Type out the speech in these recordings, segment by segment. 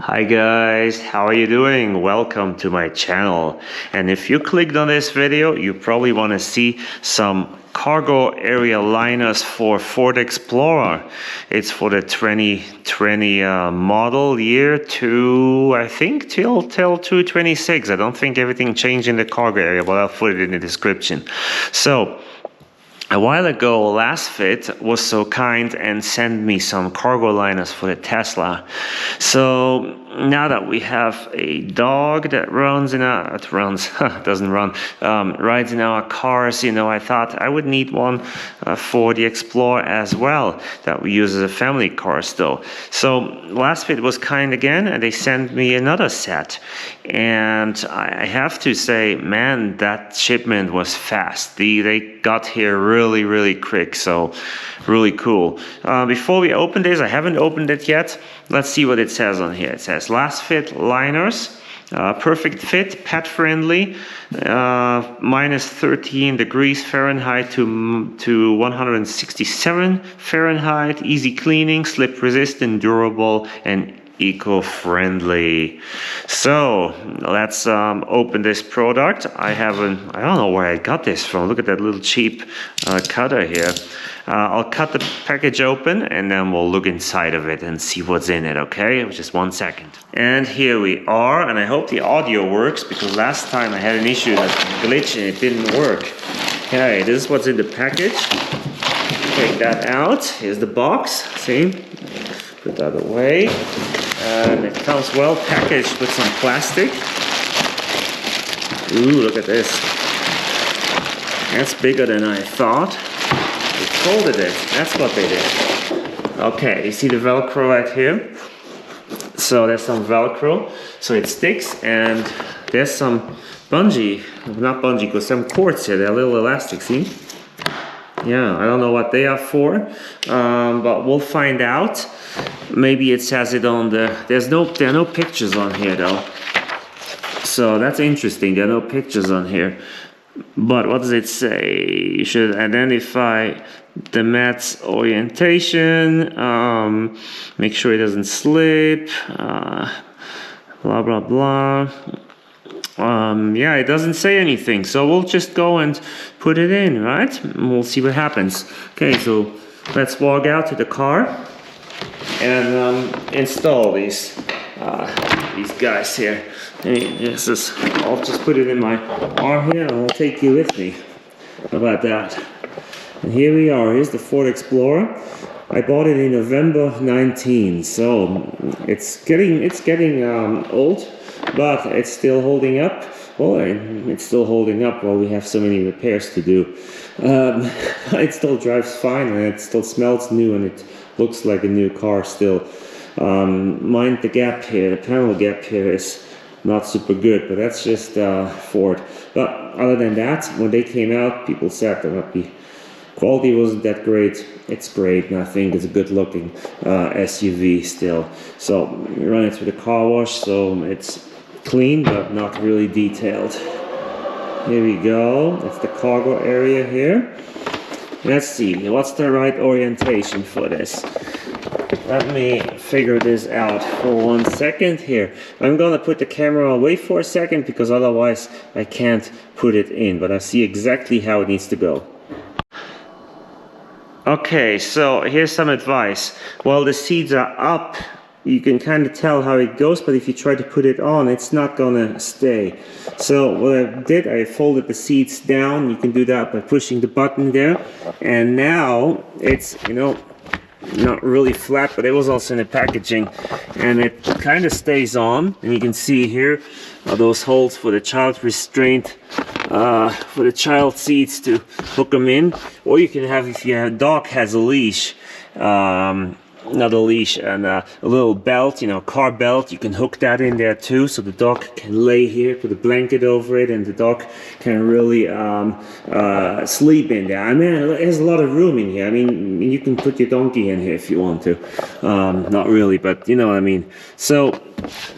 Hi guys, how are you doing? Welcome to my channel. And if you clicked on this video, you probably want to see some cargo area liners for Ford Explorer. It's for the 2020 model year to, I think, till 2026. I don't think everything changed in the cargo area, but I'll put it in the description. So, a while ago, Last Fit was so kind and sent me some cargo liners for the Tesla. So now that we have a dog that rides in our cars, you know, I thought I would need one for the Explorer as well that we use as a family car still. So Last Fit was kind again, and they sent me another set. And I have to say, man, that shipment was fast. They got here really quick, so really cool. Before we open this, I haven't opened it yet. Let's see what it says on here. It says Last Fit liners, perfect fit, pet friendly, minus 13 degrees Fahrenheit to 167 Fahrenheit, easy cleaning, slip resistant, durable, and eco-friendly. So let's open this product. I don't know where I got this from. Look at that little cheap cutter here. I'll cut the package open and then we'll look inside of it and see what's in it, okay? Just 1 second. And here we are, and I hope the audio works because last time I had an issue that glitched and it didn't work. Okay, this is what's in the package. Take that out. Here's the box. See? Put that away. And it comes well packaged with some plastic. Ooh, look at this. That's bigger than I thought. They folded it. That's what they did. Okay, you see the Velcro right here? So there's some Velcro. So it sticks, and there's some bungee. Not bungee, because some cords here. They're little elastic, see? Yeah, I don't know what they are for, but we'll find out. Maybe it says it on the... There are no pictures on here though. So that's interesting. There are no pictures on here. But what does it say? You should identify the mat's orientation. Make sure it doesn't slip. Blah blah blah. Yeah, it doesn't say anything, so we'll just go and put it in, right? And we'll see what happens. Okay, so let's walk out to the car and install these guys here. Hey, I'll just put it in my arm here and I'll take you with me. How about that? And here we are. Here's the Ford Explorer. I bought it in November 19, so it's getting old. But it's still holding up. Well, it's still holding up while we have so many repairs to do. It still drives fine, and it still smells new, and it looks like a new car still. Mind the gap here, the panel gap here is not super good, but that's just Ford. But other than that, when they came out, people said that the quality wasn't that great. It's great, and I think it's a good looking SUV still. So we run it through the car wash, so it's clean but not really detailed. Here we go. That's the cargo area here. Let's see, what's the right orientation for this? Let me figure this out for 1 second here. I'm gonna put the camera away for a second because otherwise I can't put it in, but I see exactly how it needs to go. Okay, so here's some advice. While the seats are up, you can kind of tell how it goes, but if you try to put it on, it's not gonna stay. So what I did, I folded the seats down. You can do that by pushing the button there. And now it's, you know, not really flat, but it was also in the packaging. And it kind of stays on. And you can see here are those holes for the child restraint, for the child seats to hook them in. Or you can have, if your dog has a leash, not a leash, and a little belt, you know, car belt, you can hook that in there too, so the dog can lay here, put a blanket over it, and the dog can really sleep in there. I mean, there's a lot of room in here. I mean, you can put your donkey in here if you want to. Not really, but you know what I mean. So,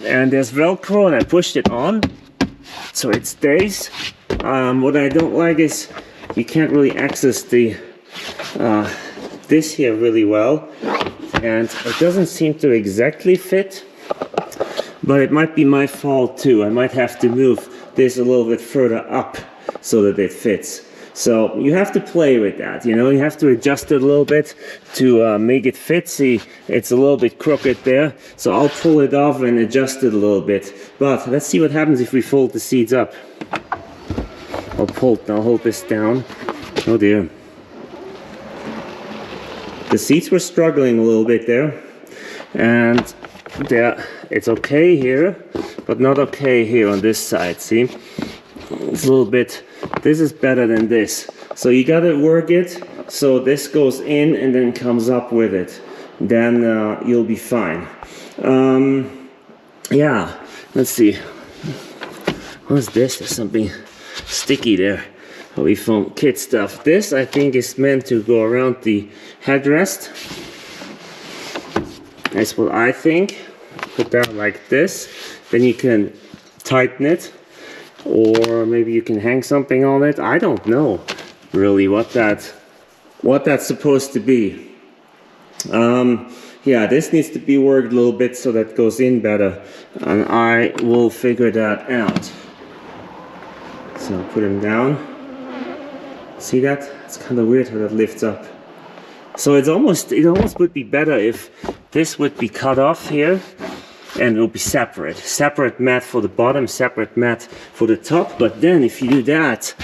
and there's Velcro, and I pushed it on, so it stays. What I don't like is you can't really access the this here really well. And it doesn't seem to exactly fit. but it might be my fault too. I might have to move this a little bit further up so that it fits. So you have to play with that, you know, you have to adjust it a little bit to make it fit. See, it's a little bit crooked there, so I'll pull it off and adjust it a little bit. But let's see what happens if we fold the seats up. I'll hold this down. Oh dear. The seats were struggling a little bit there, and there, it's okay here, but not okay here on this side, see? It's a little bit, this is better than this. So you gotta work it so this goes in and then comes up with it. Then you'll be fine. Yeah, let's see. What's this? There's something sticky there. We found kid stuff. This I think is meant to go around the headrest. That's what I think. Put that like this. Then you can tighten it. Or maybe you can hang something on it. I don't know really what that's supposed to be. Yeah, this needs to be worked a little bit so that goes in better, and I will figure that out. So put him down. See that? It's kind of weird how that lifts up. So it almost would be better if this would be cut off here. And it will be separate mat for the bottom, separate mat for the top. But then if you do that,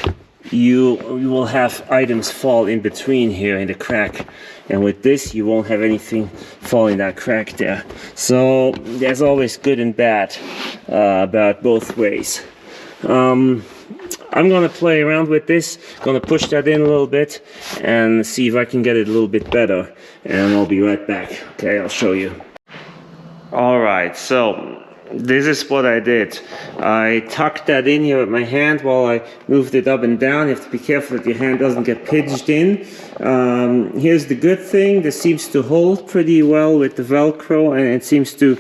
you will have items fall in between here in the crack, and with this you won't have anything fall in that crack there. So there's always good and bad about both ways. I'm gonna play around with this, gonna push that in a little bit and see if I can get it a little bit better, and I'll be right back. Okay, I'll show you. Alright, so this is what I did. I tucked that in here with my hand while I moved it up and down. You have to be careful that your hand doesn't get pinched in. Here's the good thing, this seems to hold pretty well with the Velcro, and it seems to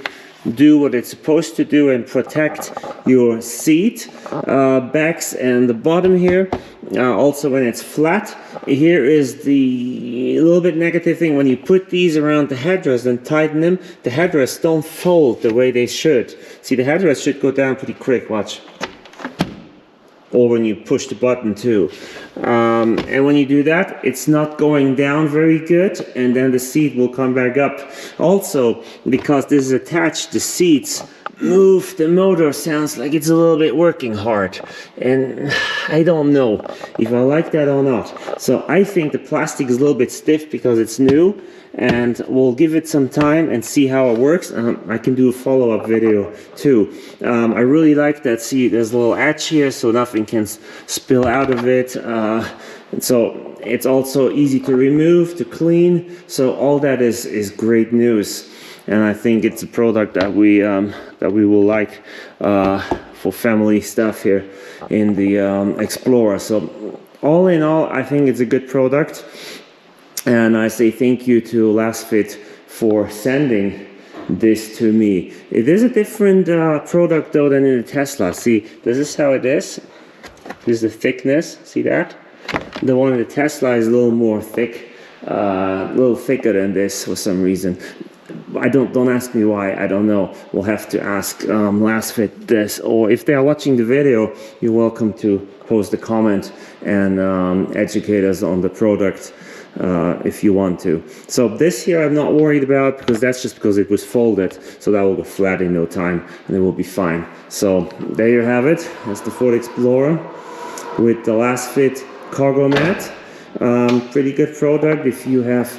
do what it's supposed to do and protect your seat backs and the bottom here. Also when it's flat. Here is the little bit negative thing: when you put these around the headrest and tighten them, the headrests don't fold the way they should. See, the headrest should go down pretty quick, watch. Or when you push the button too. And when you do that, it's not going down very good, and then the seat will come back up. Also, because this is attached, the seats move, the motor sounds like it's a little bit working hard, and I don't know if I like that or not. So I think the plastic is a little bit stiff because it's new, and we'll give it some time and see how it works. I can do a follow-up video too. I really like that. See, there's a little edge here so nothing can spill out of it, and so it's also easy to remove, to clean. So all that is great news, and I think it's a product that we will like for family stuff here in the Explorer. So all in all, I think it's a good product. And I say thank you to LastFit for sending this to me. It is a different product though than in the Tesla. See, this is how it is. This is the thickness, see that? The one in the Tesla is a little more thick, a little thicker than this for some reason. Don't ask me why, I don't know. We'll have to ask LastFit this, or if they are watching the video, you're welcome to post a comment and educate us on the product. If you want to. So this here I'm not worried about, because that's just because it was folded, so that will go flat in no time and it will be fine. So there you have it. That's the Ford Explorer with the LastFit cargo mat. Pretty good product if you have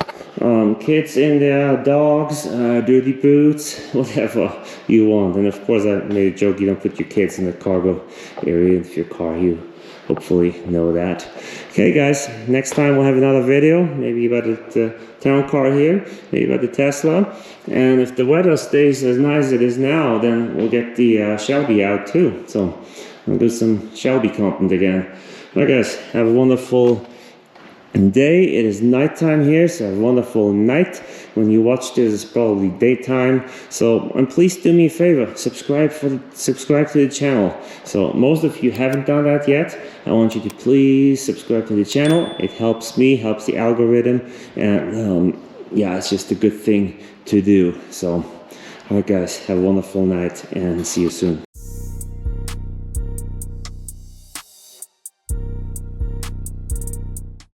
kids in there, dogs, dirty boots, whatever you want. And of course I made a joke, you don't put your kids in the cargo area of your car. You hopefully know that. Okay guys, next time we'll have another video, maybe about the town car here, maybe about the Tesla. And if the weather stays as nice as it is now, then we'll get the Shelby out too. So we'll do some Shelby content again. Alright guys, have a wonderful day. It is nighttime here, so have a wonderful night. When you watch this, it's probably daytime. So, and please do me a favor, subscribe to the channel. So most of you haven't done that yet. I want you to please subscribe to the channel. It helps me, helps the algorithm, and yeah, it's just a good thing to do. So Alright guys, have a wonderful night and see you soon.